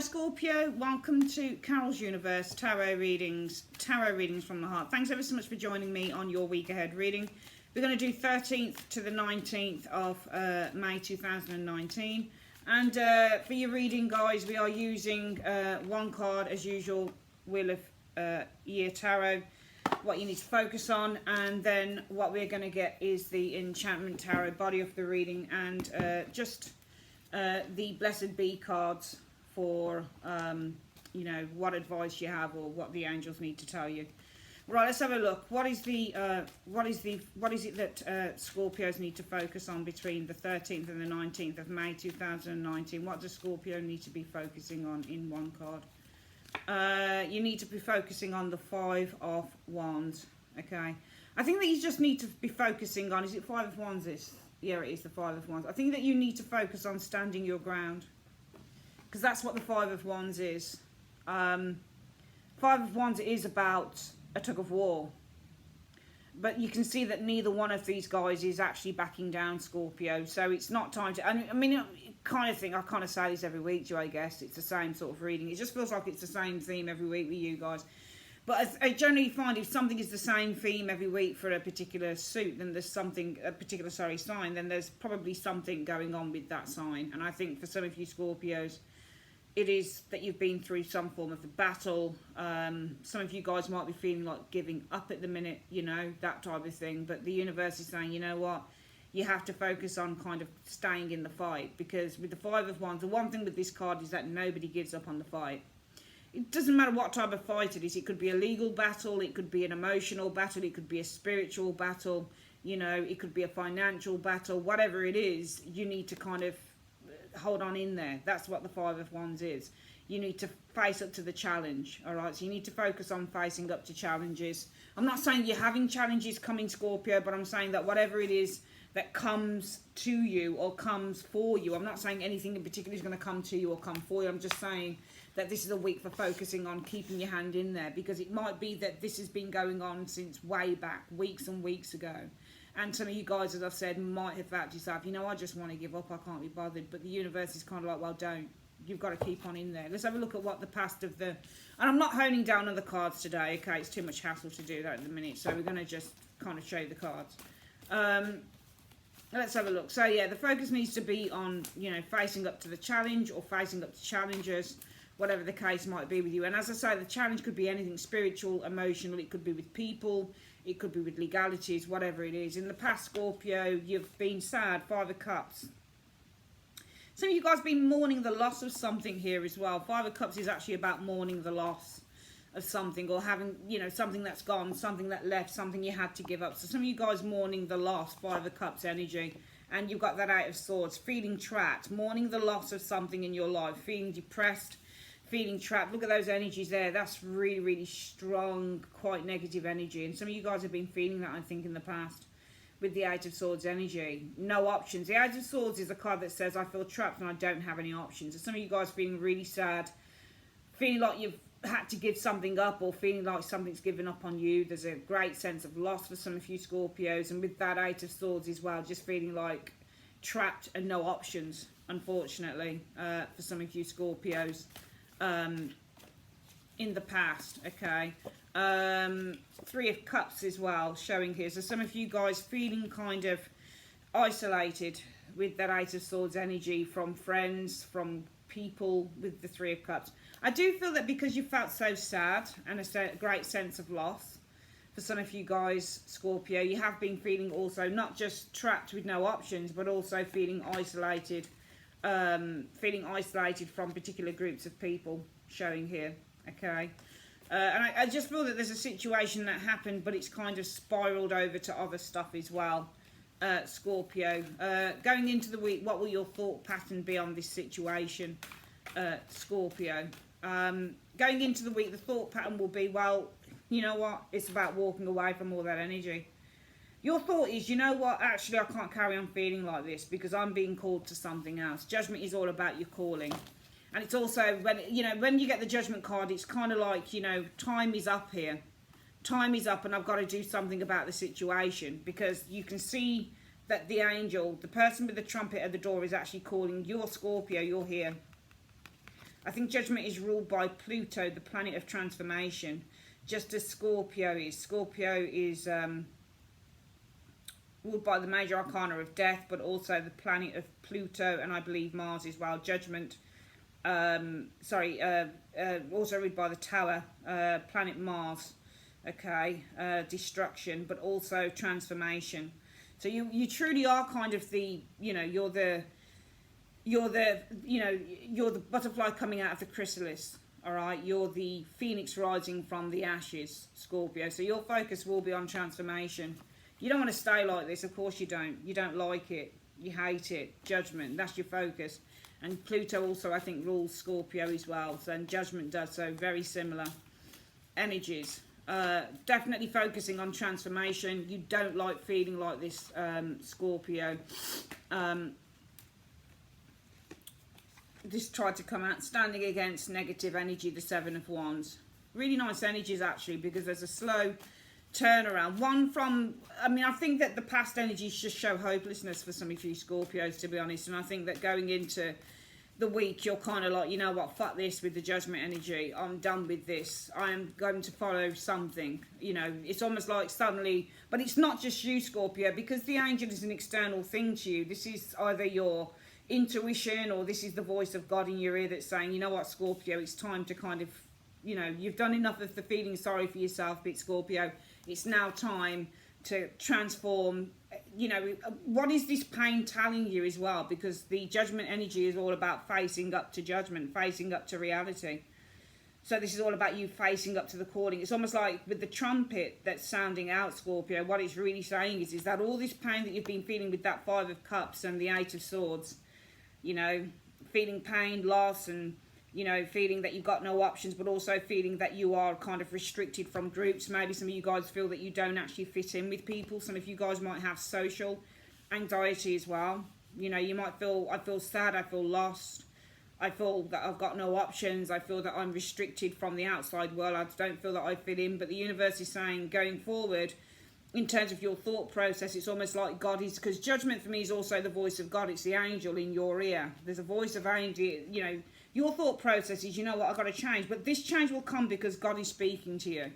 Hi Scorpio, welcome to Carol's Universe Tarot Readings from the Heart. Thanks ever so much for joining me on your week ahead reading. We're going to do 13th to the 19th of May 2019. And for your reading, guys, we are using one card as usual, Wheel of Year Tarot, what you need to focus on, and then what we're going to get is the Enchantment Tarot, body of the reading, and just the Blessed Be cards for you know, what advice you have or what the angels need to tell you. Right, let's have a look. What is it that Scorpios need to focus on between the 13th and the 19th of May 2019? What does Scorpio need to be focusing on in one card? You need to be focusing on the Five of Wands. Okay, I think that you just need to be focusing on, is it Five of Wands? Yeah, it is the Five of Wands. I think that you need to focus on standing your ground, because that's what the Five of Wands is. Five of Wands is about a tug of war, but you can see that neither one of these guys is actually backing down, Scorpio. So it's not time to, I mean, kind of thing, I kind of say this every week to you, I guess. It's the same sort of reading. It just feels like it's the same theme every week with you guys. But I generally find if something is the same theme every week for a particular suit, then there's something, a particular, sign, then there's probably something going on with that sign. And I think for some of you Scorpios, it is that you've been through some form of a battle. Some of you guys might be feeling like giving up at the minute, you know, that type of thing. But the universe is saying, you know what, you have to focus on kind of staying in the fight. Because with the Five of Wands, the one thing with this card is that nobody gives up on the fight. It doesn't matter what type of fight it is. It could be a legal battle, it could be an emotional battle, it could be a spiritual battle, you know, it could be a financial battle. Whatever it is, you need to kind of hold on in there. That's what the Five of Wands is. You need to face up to the challenge. All right, so you need to focus on facing up to challenges. I'm not saying you're having challenges coming, Scorpio, but I'm saying that whatever it is that comes to you or comes for you, I'm not saying anything in particular is going to come to you or come for you. I'm just saying that this is a week for focusing on keeping your hand in there, because it might be that this has been going on since way back, weeks and weeks ago. And some of you guys, as I've said, might have thought to yourself, you know, I just want to give up, I can't be bothered. But the universe is kind of like, well, don't. You've got to keep on in there. Let's have a look at what the past of the... And I'm not honing down on the cards today, okay? It's too much hassle to do that at the minute. So we're going to just kind of show you the cards. Let's have a look. So, yeah, the focus needs to be on, you know, facing up to the challenge or facing up to challenges, whatever the case might be with you. And as I say, the challenge could be anything spiritual, emotional. It could be with people. It could be with legalities, whatever it is. In the past, Scorpio, you've been sad. Five of Cups. Some of you guys have been mourning the loss of something here as well. Five of Cups is actually about mourning the loss of something, or having, you know, something that's gone, something that left, something you had to give up. So some of you guys mourning the loss, Five of Cups energy. And you've got that Eight of Swords, feeling trapped, mourning the loss of something in your life, feeling depressed, feeling trapped. Look at those energies there. That's really, really strong, quite negative energy. And some of you guys have been feeling that, I think, in the past with the Eight of Swords energy. No options. The Eight of Swords is a card that says, I feel trapped and I don't have any options. And some of you guys feeling really sad, feeling like you've had to give something up, or feeling like something's given up on you. There's a great sense of loss for some of you Scorpios. And with that Eight of Swords as well, just feeling like trapped and no options, unfortunately, for some of you Scorpios. In the past, okay. Three of Cups as well showing here. So some of you guys feeling kind of isolated with that Eight of Swords energy from friends, from people with the Three of Cups. I do feel that because you felt so sad and a great sense of loss for some of you guys Scorpio, you have been feeling also not just trapped with no options, but also feeling isolated. Feeling isolated from particular groups of people showing here, okay. And I just feel that there's a situation that happened, but it's kind of spiraled over to other stuff as well, Scorpio. Going into the week, what will your thought pattern be on this situation, Scorpio? Going into the week, the thought pattern will be, well, you know what, it's about walking away from all that energy. Your thought is, you know what, actually I can't carry on feeling like this because I'm being called to something else. Judgment is all about your calling. And it's also, when you know, when you get the Judgment card, it's kind of like, you know, time is up here. Time is up and I've got to do something about the situation, because you can see that the angel, the person with the trumpet at the door, is actually calling. You're Scorpio, you're here. I think Judgment is ruled by Pluto, the planet of transformation, just as Scorpio is. Scorpio is ruled by the major arcana of death, but also the planet of Pluto, and I believe Mars as well. Judgment, also ruled by the Tower, planet Mars, okay, destruction, but also transformation. So you truly are kind of the, you know, you're the butterfly coming out of the chrysalis. All right, you're the phoenix rising from the ashes, Scorpio. So your focus will be on transformation. You don't want to stay like this, of course you don't. You don't like it, you hate it. Judgment, that's your focus. And Pluto also, I think, rules Scorpio as well. So, and Judgment does, so very similar energies. Definitely focusing on transformation. You don't like feeling like this, Scorpio. This tried to come out standing against negative energy, the Seven of Wands. Really nice energies actually, because there's a slow turnaround. One from, I mean, I think that the past energies just show hopelessness for some of you Scorpios, to be honest. And I think that going into the week, you're kind of like, you know what, fuck this with the Judgment energy. I'm done with this. I am going to follow something. You know, it's almost like suddenly, but it's not just you, Scorpio, because the angel is an external thing to you. This is either your intuition, or this is the voice of God in your ear that's saying, you know what, Scorpio, it's time to kind of, you know, you've done enough of the feeling sorry for yourself, bit Scorpio. It's now time to transform. You know, what is this pain telling you as well? Because the Judgment energy is all about facing up to judgment, facing up to reality. So this is all about you facing up to the calling. It's almost like with the trumpet that's sounding out, Scorpio, what it's really saying is that all this pain that you've been feeling with that Five of Cups and the Eight of Swords, you know, feeling pain, loss, and, you know, feeling that you've got no options, but also feeling that you are kind of restricted from groups. Maybe some of you guys feel that you don't actually fit in with people. Some of you guys might have social anxiety as well. You know, you might feel, I feel sad, I feel lost, I feel that I've got no options, I feel that I'm restricted from the outside world, I don't feel that I fit in. But the universe is saying, going forward, in terms of your thought process, it's almost like God is, because Judgment for me is also the voice of God. It's the angel in your ear. There's a voice of angel, you know, your thought process is, you know what, I've got to change. But this change will come because God is speaking to you.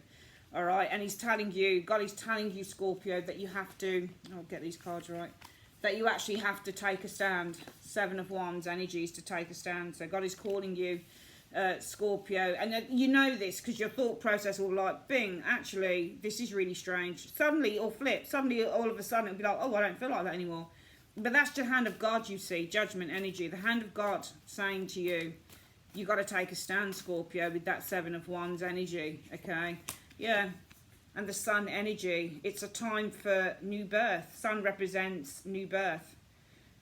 All right, and he's telling you, God is telling you, Scorpio, that you have to, I'll get these cards right, that you actually have to take a stand. Seven of Wands energies to take a stand. So God is calling you, Scorpio, and you know this because your thought process will like, bing, actually this is really strange. Suddenly, or flip, suddenly all of a sudden it'll be like, oh, I don't feel like that anymore. But that's the hand of God, you see, Judgment energy, the hand of God saying to you, you got to take a stand, Scorpio, with that Seven of Wands energy. Okay, yeah. And the Sun energy, it's a time for new birth. Sun represents new birth.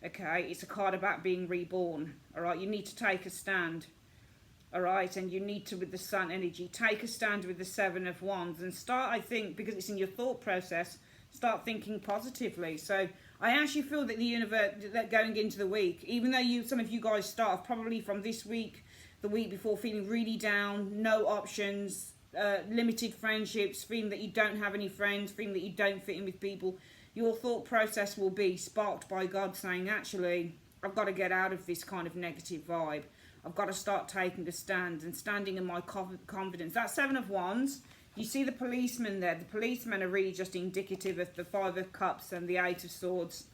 Okay, it's a card about being reborn. All right, you need to take a stand. All right, and you need to, with the Sun energy, take a stand with the Seven of Wands and start, I think, because it's in your thought process, start thinking positively. So I actually feel that the universe, that going into the week, even though some of you guys start probably from this week, the week before, feeling really down, no options, limited friendships, feeling that you don't have any friends, feeling that you don't fit in with people, your thought process will be sparked by God saying, actually, I've got to get out of this kind of negative vibe. I've got to start taking a stand and standing in my confidence. That Seven of Wands, you see the policemen there. The policemen are really just indicative of the Five of Cups and the Eight of Swords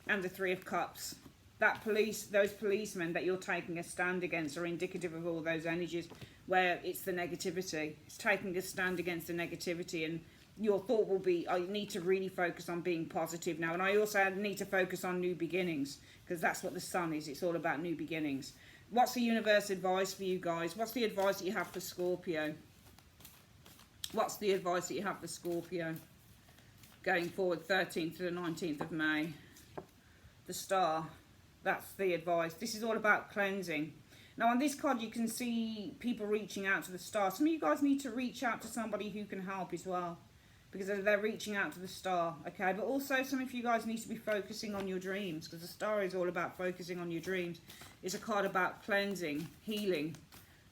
and the Three of Cups. Those policemen that you're taking a stand against are indicative of all those energies where it's the negativity. It's taking a stand against the negativity, and your thought will be, I need to really focus on being positive now. And I also need to focus on new beginnings, because that's what the Sun is. It's all about new beginnings. What's the universe advice for you guys? What's the advice that you have for Scorpio? What's the advice that you have for Scorpio going forward, 13th to the 19th of May? The Star. That's the advice. This is all about cleansing. Now on this card you can see people reaching out to the Star. Some of you guys need to reach out to somebody who can help as well, because they're reaching out to the Star, okay? But also some of you guys need to be focusing on your dreams, because the Star is all about focusing on your dreams. It's a card about cleansing, healing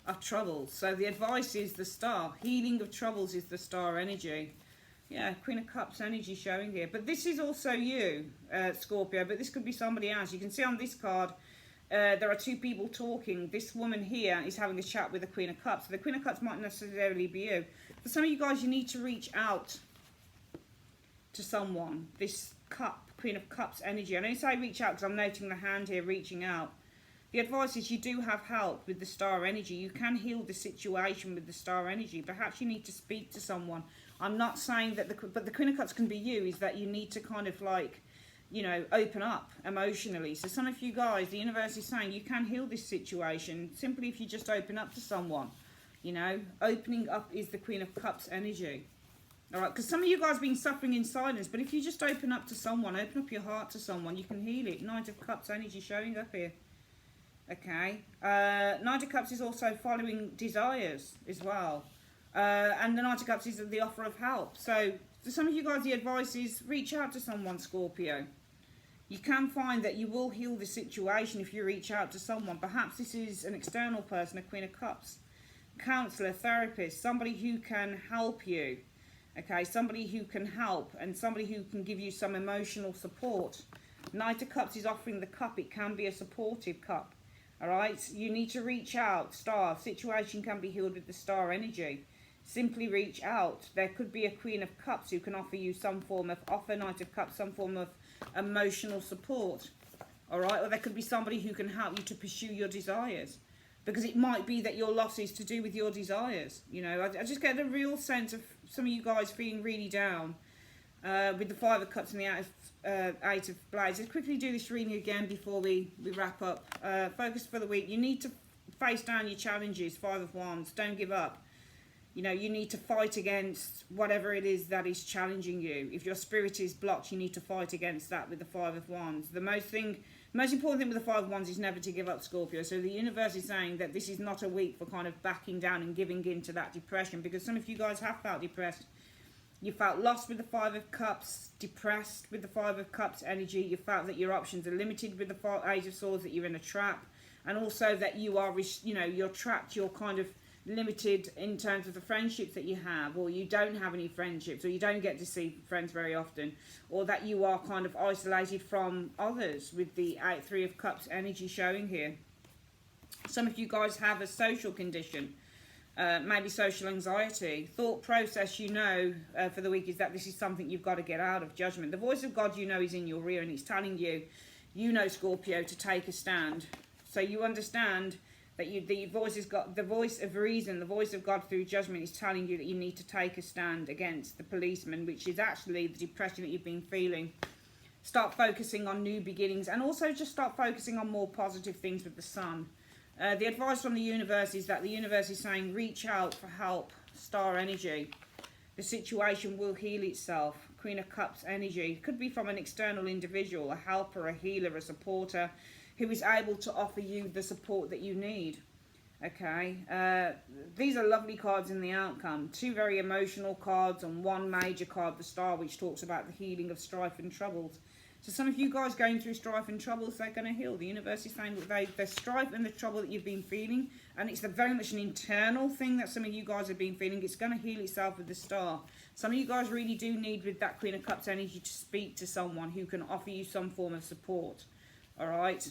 of troubles. So the advice is the Star. Healing of troubles is the Star energy. Yeah, Queen of Cups energy showing here. But this is also you, Scorpio, but this could be somebody else. You can see on this card, there are two people talking. This woman here is having a chat with the Queen of Cups. So the Queen of Cups might necessarily be you. For some of you guys, you need to reach out to someone. This cup, Queen of Cups energy. I don't say reach out because I'm noting the hand here, reaching out. The advice is you do have help with the star energy. You can heal the situation with the star energy. Perhaps you need to speak to someone. I'm not saying that, but the Queen of Cups can be you, is that you need to kind of like, you know, open up emotionally. So some of you guys, the universe is saying you can heal this situation simply if you just open up to someone. You know, opening up is the Queen of Cups energy. All right, because some of you guys have been suffering in silence, but if you just open up to someone, open up your heart to someone, you can heal it. Knight of Cups energy showing up here. Okay, Knight of Cups is also following desires as well. And the Knight of Cups is the offer of help. So for some of you guys, the advice is reach out to someone, Scorpio. You can find that you will heal the situation if you reach out to someone. Perhaps this is an external person, a Queen of Cups. Counselor, therapist, somebody who can help you. Okay, somebody who can help and somebody who can give you some emotional support. Knight of Cups is offering the cup. It can be a supportive cup. All right, you need to reach out. Star, situation can be healed with the star energy. Simply reach out. There could be a Queen of Cups who can offer you some form of Knight of Cups, some form of emotional support. All right, or there could be somebody who can help you to pursue your desires. Because it might be that your loss is to do with your desires. You know, I just get a real sense of some of you guys feeling really down with the Five of Cups and the Eight of Blades. Let's quickly do this reading again before we wrap up. Focus for the week. You need to face down your challenges. Five of Wands. Don't give up. You know, you need to fight against whatever it is that is challenging you. If your spirit is blocked, you need to fight against that with the Five of Wands. The most important thing with the Five of Wands is never to give up, Scorpio. So the universe is saying that this is not a week for kind of backing down and giving in to that depression, because some of you guys have felt depressed. You felt lost with the Five of Cups, depressed with the Five of Cups energy. You felt that your options are limited with the Age of Swords, that you're in a trap, and also that you are, you know, you're trapped, you're kind of limited in terms of the friendships that you have, or you don't have any friendships, or you don't get to see friends very often, or that you are kind of isolated from others with the Three of Cups energy showing here. Some of you guys have a social condition, maybe social anxiety. Thought process, you know, for the week is that this is something you've got to get out of. Judgment. The voice of God, you know, is in your ear, and it's telling you, you know, Scorpio, to take a stand. So you understand that the voice of reason, the voice of God through judgment is telling you that you need to take a stand against the policeman, which is actually the depression that you've been feeling. Start focusing on new beginnings, and also just start focusing on more positive things with the sun. The advice from the universe is that the universe is saying reach out for help, star energy. The situation will heal itself. Queen of Cups energy. It could be from an external individual, a helper, a healer, a supporter, who is able to offer you the support that you need. Okay, these are lovely cards in the outcome. Two very emotional cards and one major card, the Star, which talks about the healing of strife and troubles. So some of you guys going through strife and troubles, they're going to heal. The universe is saying that the strife and the trouble that you've been feeling, and it's very much an internal thing that some of you guys have been feeling, it's going to heal itself with the Star. Some of you guys really do need, with that Queen of Cups energy, to speak to someone who can offer you some form of support. All right.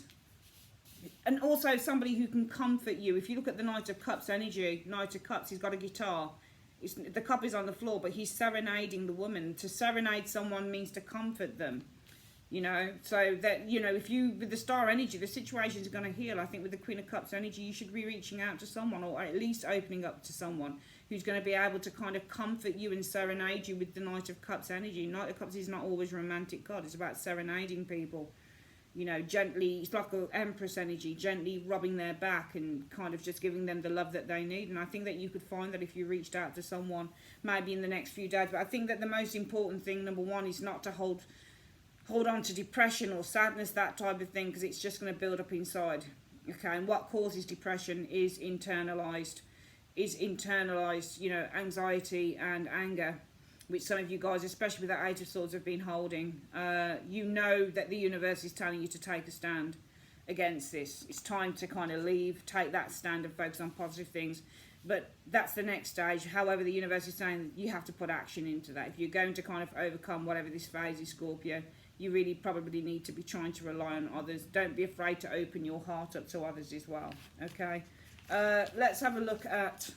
And also somebody who can comfort you. If you look at the Knight of Cups energy, Knight of Cups, he's got a guitar. The cup is on the floor, but he's serenading the woman. To serenade someone means to comfort them. You know, so that, you know, if you, with the Star energy, the situation is going to heal. I think with the Queen of Cups energy, you should be reaching out to someone, or at least opening up to someone who's going to be able to kind of comfort you and serenade you with the Knight of Cups energy. Knight of Cups is not always a romantic card. It's about serenading people. You know, gently, it's like an Empress energy, gently rubbing their back and kind of just giving them the love that they need. And I think that you could find that if you reached out to someone, maybe in the next few days. But I think that the most important thing, number one, is not to hold on to depression or sadness, that type of thing, because it's just going to build up inside. Okay, and what causes depression is internalized, you know, anxiety and anger, which some of you guys, especially with that Age of Swords, have been holding. You know that the universe is telling you to take a stand against this. It's time to kind of leave, take that stand and focus on positive things. But that's the next stage. However, the universe is saying you have to put action into that. If you're going to kind of overcome whatever this phase is, Scorpio, you really probably need to be trying to rely on others. Don't be afraid to open your heart up to others as well. Okay, let's have a look at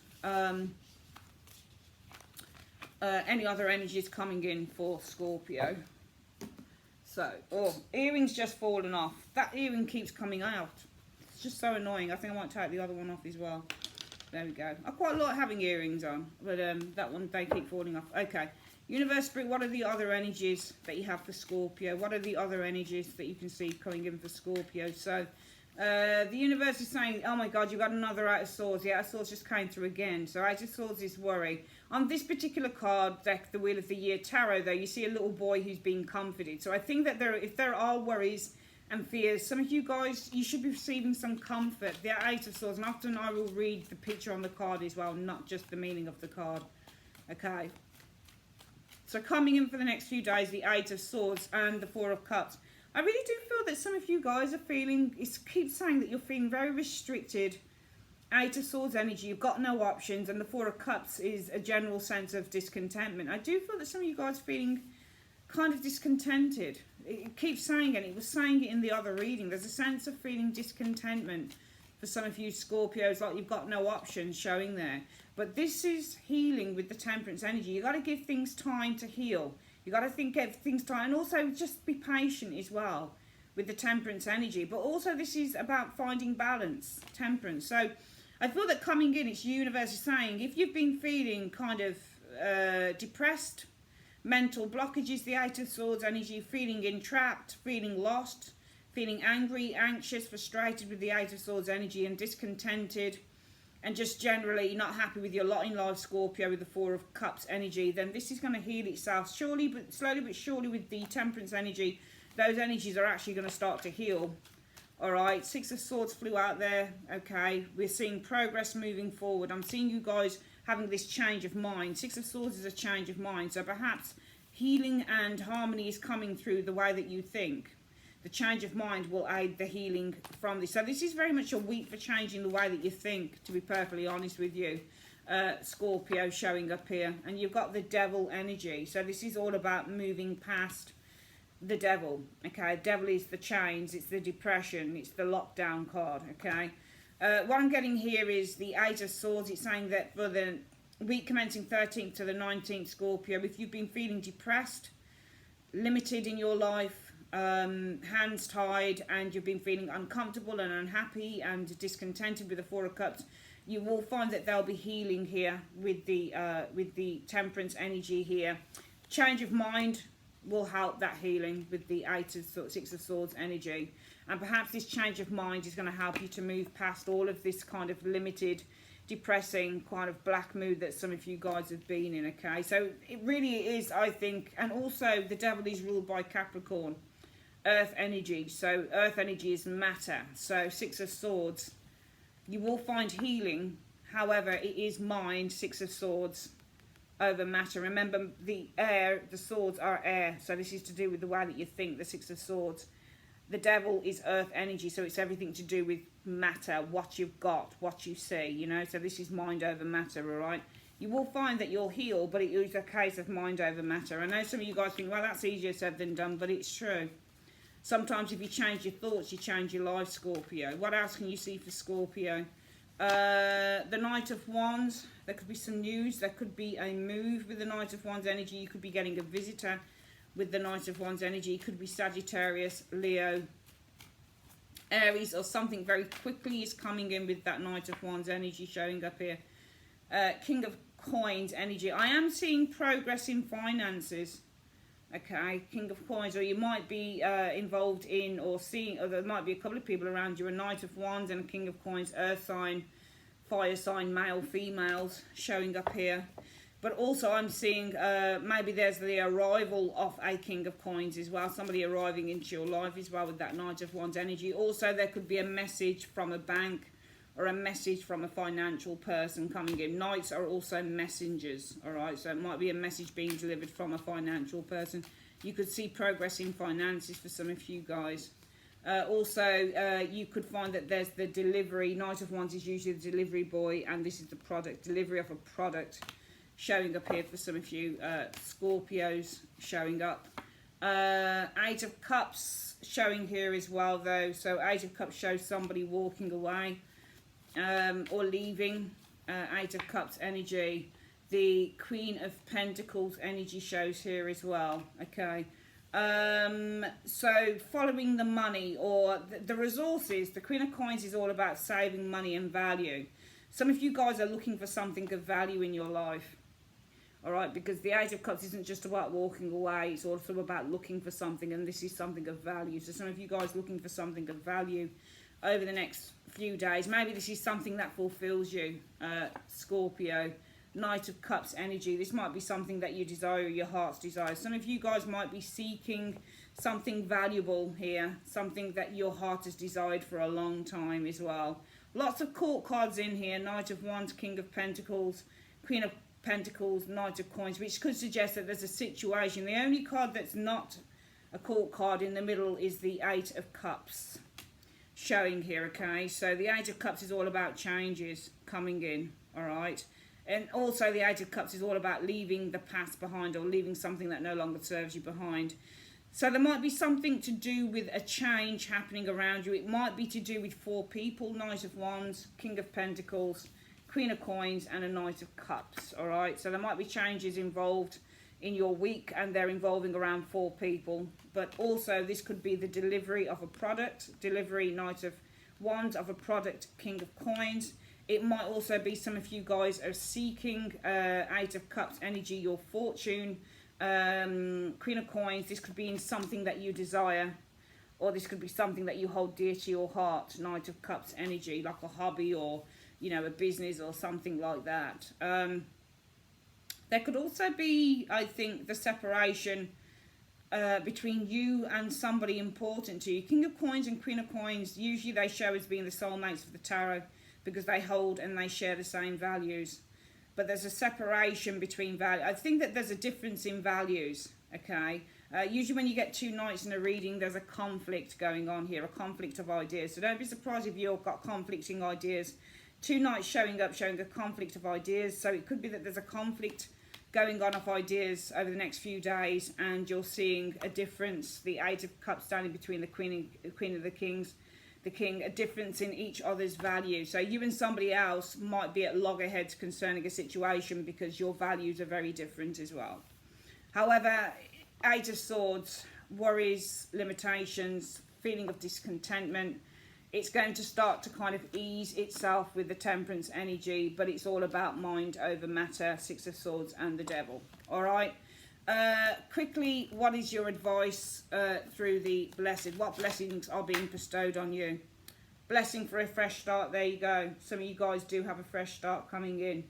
any other energies coming in for Scorpio. So, oh, earring's just fallen off. That earring keeps coming out. It's just so annoying. I think I might take the other one off as well. There we go. I quite like having earrings on, but that one, they keep falling off. Okay. Universe Spirit, what are the other energies that you have for Scorpio? What are the other energies that you can see coming in for Scorpio? So, the universe is saying, oh my God, you got another Eight of Swords. The Eight of Swords just came through again. So Eight of Swords is worry. On this particular card deck, the Wheel of the Year Tarot, though, you see a little boy who's being comforted. So I think that if there are worries and fears, some of you guys, you should be receiving some comfort. The Eight of Swords, and often I will read the picture on the card as well, not just the meaning of the card. Okay. So coming in for the next few days, the Eight of Swords and the Four of Cups. I really do feel that some of you guys are feeling, it keeps saying that you're feeling very restricted. Eight of Swords energy, you've got no options, and the Four of Cups is a general sense of discontentment. I do feel that some of you guys are feeling kind of discontented. It keeps saying it, it was saying it in the other reading. There's a sense of feeling discontentment for some of you Scorpios, like you've got no options showing there. But this is healing with the Temperance energy. You've got to give things time to heal. You got to think of things time, and also just be patient as well with the Temperance energy. But also this is about finding balance, Temperance. So I feel that coming in, it's universe is saying, if you've been feeling kind of depressed, mental blockages, the Eight of Swords energy, feeling entrapped, feeling lost, feeling angry, anxious, frustrated with the Eight of Swords energy, and discontented, and just generally not happy with your lot in life, Scorpio, with the Four of Cups energy, then this is going to heal itself slowly but surely with the Temperance energy. Those energies are actually going to start to heal. All right, Six of Swords flew out there. Okay, we're seeing progress moving forward. I'm seeing you guys having this change of mind. Six of Swords is a change of mind, so perhaps healing and harmony is coming through the way that you think. The change of mind will aid the healing from this. So this is very much a week for changing the way that you think, to be perfectly honest with you. Scorpio showing up here. And you've got the Devil energy. So this is all about moving past the Devil. Okay, Devil is the chains, it's the depression, it's the lockdown card. Okay. What I'm getting here is the Eight of Swords. It's saying that for the week commencing 13th to the 19th, Scorpio, if you've been feeling depressed, limited in your life, hands tied, and you've been feeling uncomfortable and unhappy and discontented with the Four of Cups, you will find that there'll be healing here with the Temperance energy here. Change of mind will help that healing with the Six of Swords energy, and perhaps this change of mind is going to help you to move past all of this kind of limited, depressing kind of black mood that some of you guys have been in. Okay, so it really is, I think. And also the Devil is ruled by Capricorn, Earth energy. So Earth energy is matter. So Six of Swords, you will find healing. However, it is mind, Six of Swords, over matter. Remember, the swords are air. So this is to do with the way that you think, the Six of Swords. The Devil is Earth energy, so it's everything to do with matter, what you've got, what you see, you know. So this is mind over matter, all right? You will find that you'll heal, but it is a case of mind over matter. I know some of you guys think, well, that's easier said than done, but it's true. Sometimes if you change your thoughts, you change your life, Scorpio. What else can you see for Scorpio? The Knight of Wands. There could be some news. There could be a move with the Knight of Wands energy. You could be getting a visitor with the Knight of Wands energy. It could be Sagittarius, Leo, Aries, or something very quickly is coming in with that Knight of Wands energy showing up here. King of Coins energy. I am seeing progress in finances. Okay, King of Coins, or you might be involved in or seeing, or there might be a couple of people around you, a Knight of Wands and a King of Coins, earth sign, fire sign, male, females showing up here. But also I'm seeing maybe there's the arrival of a King of Coins as well, somebody arriving into your life as well with that Knight of Wands energy. Also there could be a message from a bank or a message from a financial person coming in. Knights are also messengers, all right? So it might be a message being delivered from a financial person. You could see progress in finances for some of you guys. Also, you could find that there's the delivery. Knight of Wands is usually the delivery boy, and this is the product, delivery of a product showing up here for some of you Scorpios showing up. Eight of Cups showing here as well though. So Eight of Cups shows somebody walking away or leaving. Eight of Cups energy. The Queen of Pentacles energy shows here as well. Okay. So following the money or the resources, the Queen of Coins is all about saving money and value. Some of you guys are looking for something of value in your life. All right, because the Eight of Cups isn't just about walking away, it's also about looking for something, and this is something of value. So some of you guys looking for something of value over the next few days. Maybe this is something that fulfills you, Scorpio. Knight of Cups energy. This might be something that you desire, your heart's desire. Some of you guys might be seeking something valuable here, something that your heart has desired for a long time as well. Lots of court cards in here. Knight of Wands, King of Pentacles, Queen of Pentacles, Knight of Coins, which could suggest that there's a situation. The only card that's not a court card in the middle is the Eight of Cups showing here, okay? So the Eight of Cups is all about changes coming in, all right? And also the Eight of Cups is all about leaving the past behind or leaving something that no longer serves you behind. So there might be something to do with a change happening around you. It might be to do with four people. Knight of Wands, King of Pentacles, Queen of Coins and a Knight of Cups. All right. So there might be changes involved in your week and they're involving around four people. But also this could be the delivery of a product. Delivery, Knight of Wands, of a product, King of Coins. It might also be some of you guys are seeking Eight of Cups energy, your fortune, Queen of Coins. This could be in something that you desire, or this could be something that you hold dear to your heart. Knight of Cups energy, like a hobby or, you know, a business or something like that. There could also be, I think, the separation between you and somebody important to you. King of Coins and Queen of Coins, usually they show as being the soulmates of the tarot, because they hold and they share the same values. But there's a separation between value. I think that there's a difference in values, okay? Usually when you get two knights in a reading, there's a conflict going on here, a conflict of ideas. So don't be surprised if you've got conflicting ideas. Two knights showing up, showing a conflict of ideas. So it could be that there's a conflict going on of ideas over the next few days, and you're seeing a difference. The Eight of Cups standing between the Queen of the Kings, the King, a difference in each other's value. So you and somebody else might be at loggerheads concerning a situation because your values are very different as well. However, Eight of Swords, worries, limitations, feeling of discontentment, it's going to start to kind of ease itself with the Temperance energy, but it's all about mind over matter, Six of Swords and the Devil. All right. Quickly, what is your advice through the blessed? What blessings are being bestowed on you? Blessing for a fresh start. There you go. Some of you guys do have a fresh start coming in.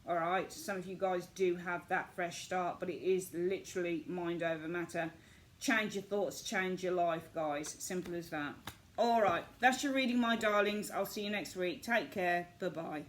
All right. Some of you guys do have that fresh start, but it is literally mind over matter. Change your thoughts, change your life, guys. Simple as that. All right. That's your reading, my darlings. I'll see you next week. Take care. Bye-bye.